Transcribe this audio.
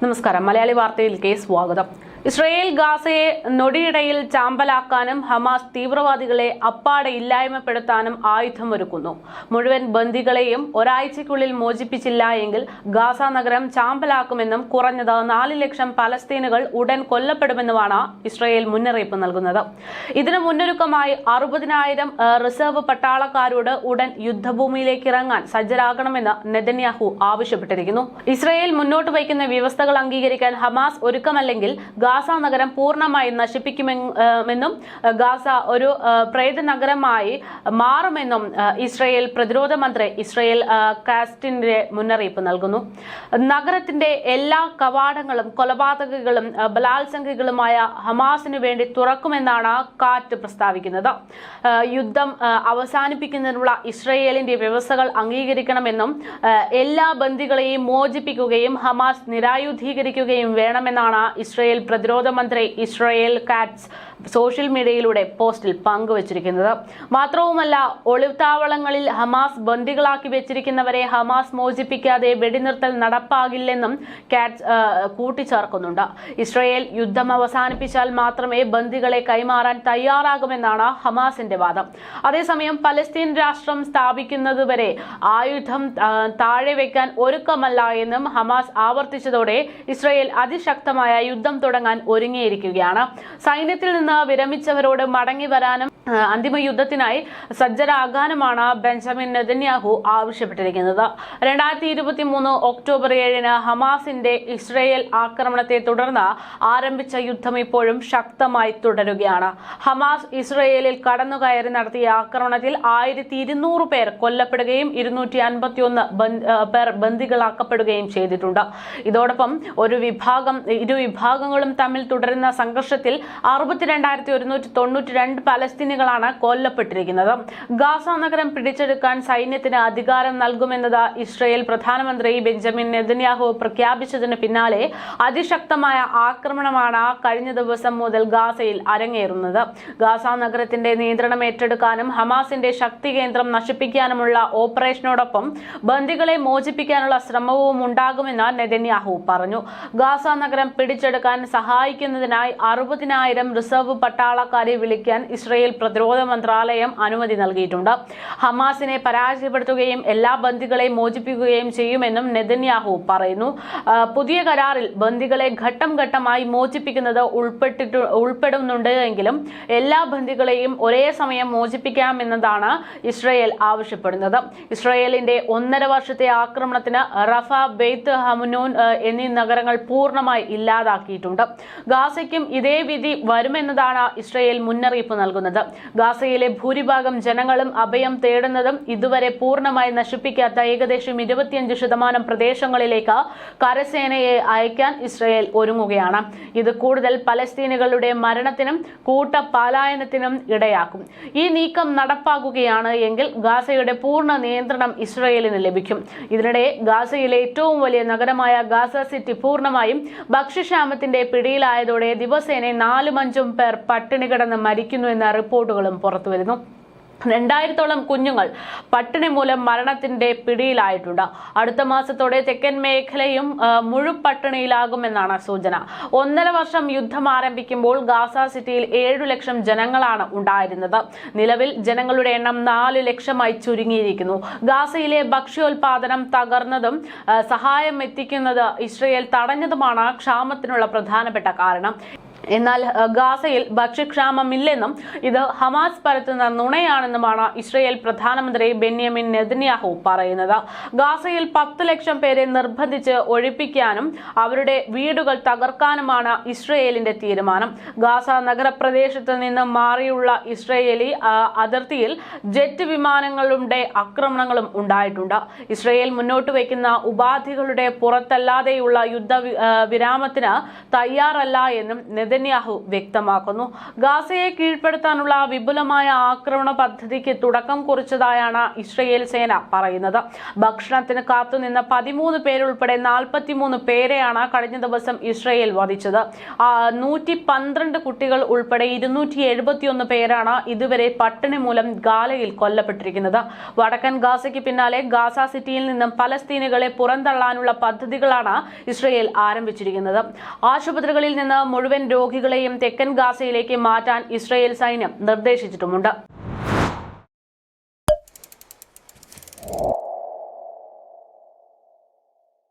നമസ്കാരം. മലയാളി വാർത്തയിലേക്ക് സ്വാഗതം. ഇസ്രായേൽ ഗാസയെ നൊടിയിടയിൽ ചാമ്പലാക്കാനും ഹമാസ് തീവ്രവാദികളെ അപ്പാടെ ഇല്ലായ്മപ്പെടുത്താനും ആയുധമൊരുക്കുന്നു. മുഴുവൻ ബന്ദികളെയും ഒരാഴ്ചയ്ക്കുള്ളിൽ മോചിപ്പിച്ചില്ല എങ്കിൽ ഗാസ നഗരം ചാമ്പലാക്കുമെന്നും കുറഞ്ഞത് 4 ലക്ഷം പലസ്തീനുകൾ ഉടൻ കൊല്ലപ്പെടുമെന്നുമാണ് ഇസ്രായേൽ മുന്നറിയിപ്പ് നൽകുന്നത്. ഇതിനു മുന്നൊരുക്കമായി 60,000 റിസർവ് പട്ടാളക്കാരോട് ഉടൻ യുദ്ധഭൂമിയിലേക്ക് ഇറങ്ങാൻ സജ്ജരാകണമെന്ന് നെതന്യാഹു ആവശ്യപ്പെട്ടിരിക്കുന്നു. ഇസ്രായേൽ മുന്നോട്ട് വയ്ക്കുന്ന വ്യവസ്ഥകൾ അംഗീകരിക്കാൻ ഹമാസ് ഒരുക്കമല്ലെങ്കിൽ ഗാസ നഗരം പൂർണ്ണമായി നശിപ്പിക്കുമെന്നും ഗാസ ഒരു പ്രേത നഗരമായി മാറുമെന്നും ഇസ്രായേൽ പ്രതിരോധ മന്ത്രി ഇസ്രായേൽ കാസ്റ്റിന്റെ മുന്നറിയിപ്പ് നൽകുന്നു. നഗരത്തിന്റെ എല്ലാ കവാടങ്ങളും കൊലപാതകങ്ങളും ബലാത്സംഗികളുമായ ഹമാസിനു വേണ്ടി തുറക്കുമെന്നാണ് കാറ്റ് പ്രസ്താവിക്കുന്നത്. യുദ്ധം അവസാനിപ്പിക്കുന്നതിനുള്ള ഇസ്രായേലിന്റെ വ്യവസ്ഥകൾ അംഗീകരിക്കണമെന്നും എല്ലാ ബന്ദികളെയും മോചിപ്പിക്കുകയും ഹമാസ് നിരായുധീകരിക്കുകയും വേണമെന്നാണ് ഇസ്രായേൽ പ്രതിരോധ മന്ത്രി ഇസ്രായേൽ കാറ്റ്സ് സോഷ്യൽ മീഡിയയിലൂടെ പോസ്റ്റിൽ പങ്കുവച്ചിരിക്കുന്നത്. മാത്രവുമല്ല, ഒളിത്താവളങ്ങളിൽ ഹമാസ് ബന്ദികളാക്കി വെച്ചിരിക്കുന്നവരെ ഹമാസ് മോചിപ്പിക്കാതെ വെടിനിർത്തൽ നടപ്പാകില്ലെന്നും കാറ്റ്സ് കൂട്ടിച്ചേർക്കുന്നുണ്ട്. ഇസ്രായേൽ യുദ്ധം അവസാനിപ്പിച്ചാൽ മാത്രമേ ബന്ദികളെ കൈമാറാൻ തയ്യാറാകുമെന്നാണ് ഹമാസിന്റെ വാദം. അതേസമയം പലസ്തീൻ രാഷ്ട്രം സ്ഥാപിക്കുന്നതുവരെ ആയുധം താഴെ വെക്കാൻ ഒരുക്കമല്ല എന്നും ഹമാസ് ആവർത്തിച്ചതോടെ ഇസ്രായേൽ അതിശക്തമായ യുദ്ധം തുടങ്ങാൻ ഒരുങ്ങിയിരിക്കുകയാണ്. സൈന്യത്തിൽ നിന്ന് വിരമിച്ചവരോട് മടങ്ങി വരാനും അന്തിമ യുദ്ധത്തിനായി സജ്ജരാകാനുമാണ് ബെഞ്ചമിൻ നെതന്യാഹു ആവശ്യപ്പെട്ടിരിക്കുന്നത്. 2023 ഒക്ടോബർ 7 ഹമാസിന്റെ ഇസ്രായേൽ ആക്രമണത്തെ തുടർന്ന് ആരംഭിച്ച യുദ്ധം ഇപ്പോഴും ശക്തമായി തുടരുകയാണ്. ഹമാസ് ഇസ്രായേലിൽ കടന്നുകയറി നടത്തിയ ആക്രമണത്തിൽ 1200 പേർ കൊല്ലപ്പെടുകയും 251 പേർ ബന്ദികളാക്കപ്പെടുകയും ചെയ്തിട്ടുണ്ട്. ഇതോടൊപ്പം ഇരു വിഭാഗങ്ങളും തമ്മിൽ തുടരുന്ന സംഘർഷത്തിൽ 62,192 പലസ്തീനികളാണ് കൊല്ലപ്പെട്ടിരിക്കുന്നത്. ഗാസ നഗരം പിടിച്ചെടുക്കാൻ സൈന്യത്തിന് അധികാരം നൽകുമെന്നത് ഇസ്രായേൽ പ്രധാനമന്ത്രി ബെഞ്ചമിൻ നെതന്യാഹു പ്രഖ്യാപിച്ചതിന് പിന്നാലെ അതിശക്തമായ ആക്രമണമാണ് കഴിഞ്ഞ ദിവസം മുതൽ ഗാസയിൽ അരങ്ങേറുന്നത്. ഗാസ നഗരത്തിന്റെ നിയന്ത്രണം ഏറ്റെടുക്കാനും ഹമാസിന്റെ ശക്തി കേന്ദ്രം നശിപ്പിക്കാനുമുള്ള ഓപ്പറേഷനോടൊപ്പം ബന്ദികളെ മോചിപ്പിക്കാനുള്ള ശ്രമവും ഉണ്ടാകുമെന്ന് നെതന്യാഹു പറഞ്ഞു. ഗാസ നഗരം പിടിച്ചെടുക്കാൻ സഹായിക്കുന്നതിനായി 60,000 റിസർവ് പട്ടാളക്കാരെ വിളിക്കാൻ ഇസ്രായേൽ പ്രതിരോധ മന്ത്രാലയം അനുമതി നൽകിയിട്ടുണ്ട്. ഹമാസിനെ പരാജയപ്പെടുത്തുകയും എല്ലാ ബന്ദികളെയും മോചിപ്പിക്കുകയും ചെയ്യുമെന്നും നെതന്യാഹു പറയുന്നു. പുതിയ കരാറിൽ ബന്ദികളെ ഘട്ടം ഘട്ടമായി മോചിപ്പിക്കുന്നത് ഉൾപ്പെടുന്നുണ്ട് എങ്കിലും എല്ലാ ബന്ദികളെയും ഒരേ സമയം മോചിപ്പിക്കാമെന്നതാണ് ഇസ്രായേൽ ആവശ്യപ്പെടുന്നത്. ഇസ്രായേലിന്റെ 1.5 വർഷത്തെ ആക്രമണത്തിന് റഫ, ബെയ്ത്ത് ഹമനൂൻ എന്നീ നഗരങ്ങൾ പൂർണ്ണമായി ഇല്ലാതാക്കിയിട്ടുണ്ട്. ഗാസയ്ക്കും ഇതേ വിധി വരുമെന്നതാണ് ഇസ്രായേൽ മുന്നറിയിപ്പ് നൽകുന്നത്. ഗാസയിലെ ഭൂരിഭാഗം ജനങ്ങളും അഭയം തേടുന്നതും ഇതുവരെ പൂർണ്ണമായി നശിപ്പിക്കാത്ത ഏകദേശം 25% പ്രദേശങ്ങളിലേക്ക് കരസേനയെ അയക്കാൻ ഇസ്രായേൽ ഒരുങ്ങുകയാണ്. ഇത് കൂടുതൽ പലസ്തീനുകളുടെ മരണത്തിനും കൂട്ടപലായനത്തിനും ഇടയാക്കും. ഈ നീക്കം നടപ്പാക്കുകയാണ് എങ്കിൽ ഗാസയുടെ പൂർണ്ണ നിയന്ത്രണം ഇസ്രായേലിന് ലഭിക്കും. ഇതിനിടെ ഗാസയിലെ ഏറ്റവും വലിയ നഗരമായ ഗാസ സിറ്റി പൂർണ്ണമായും ഭക്ഷ്യക്ഷാമത്തിന്റെ പിടിയിലായതോടെ ദിവസേന 4-5 പേർ പട്ടിണി കിടന്ന് മരിക്കുന്നു എന്ന റിപ്പോർട്ടുകളും പുറത്തുവരുന്നു. 2000-ഓളം കുഞ്ഞുങ്ങൾ പട്ടിണി മൂലം മരണത്തിന്റെ പിടിയിലായിട്ടുണ്ട്. അടുത്ത മാസത്തോടെ തെക്കൻ മേഖലയും മുഴുപട്ടിണിയിലാകുമെന്നാണ് സൂചന. 1.5 വർഷം യുദ്ധം ആരംഭിക്കുമ്പോൾ ഗാസ സിറ്റിയിൽ 7 ലക്ഷം ജനങ്ങളാണ് ഉണ്ടായിരുന്നത്. നിലവിൽ ജനങ്ങളുടെ എണ്ണം 4 ലക്ഷമായി ചുരുങ്ങിയിരിക്കുന്നു. ഗാസയിലെ ഭക്ഷ്യോൽപാദനം തകർന്നതും സഹായം എത്തിക്കുന്നത് ഇസ്രായേൽ തടഞ്ഞതുമാണ് ക്ഷാമത്തിനുള്ള പ്രധാനപ്പെട്ട കാരണം. എന്നാൽ ഗാസയിൽ ഭക്ഷ്യക്ഷാമമില്ലെന്നും ഇത് ഹമാസ് പരത്തുന്ന നുണയാണെന്നുമാണ് ഇസ്രായേൽ പ്രധാനമന്ത്രി ബെന്യാമിൻ നെതന്യാഹു പറയുന്നത്. ഗാസയിൽ 10 ലക്ഷം പേരെ നിർബന്ധിച്ച് ഒഴിപ്പിക്കാനും അവരുടെ വീടുകൾ തകർക്കാനുമാണ് ഇസ്രായേലിന്റെ തീരുമാനം. ഗാസ നഗരപ്രദേശത്ത് നിന്ന് മാറിയുള്ള ഇസ്രായേലി അതിർത്തിയിൽ ജെറ്റ് വിമാനങ്ങളുടെ ആക്രമണങ്ങളും ഉണ്ടായിട്ടുണ്ട്. ഇസ്രായേൽ മുന്നോട്ട് വയ്ക്കുന്ന ഉപാധികളുടെ പുറത്തല്ലാതെയുള്ള യുദ്ധ വിരാമത്തിന് തയ്യാറല്ല എന്നും നെതന്യാഹു വ്യക്തമാക്കുന്നു. ഗാസയെ കീഴ്പ്പെടുത്താനുള്ള വിപുലമായ ആക്രമണ പദ്ധതിക്ക് തുടക്കം കുറിച്ചതായാണ് ഇസ്രയേൽ സേന പറയുന്നത്. ഭക്ഷണത്തിന് കാത്തുനിന്ന 13 പേരുൾപ്പെടെ 43 പേരെയാണ് കഴിഞ്ഞ ദിവസം ഇസ്രയേൽ വധിച്ചത്. 112 കുട്ടികൾ ഉൾപ്പെടെ 271 പേരാണ് ഇതുവരെ പട്ടിണി മൂലം ഗാലയിൽ കൊല്ലപ്പെട്ടിരിക്കുന്നത്. വടക്കൻ ഗാസയ്ക്ക് പിന്നാലെ ഗാസ സിറ്റിയിൽ നിന്നും പലസ്തീനുകളെ പുറന്തള്ളാനുള്ള പദ്ധതികളാണ് ഇസ്രയേൽ ആരംഭിച്ചിരിക്കുന്നത്. ആശുപത്രികളിൽ നിന്ന് മുഴുവൻ രോഗികളെയും തെക്കൻ ഗാസയിലേക്ക് മാറ്റാൻ ഇസ്രയേൽ സൈന്യം നിർദ്ദേശിച്ചിട്ടുമുണ്ട്.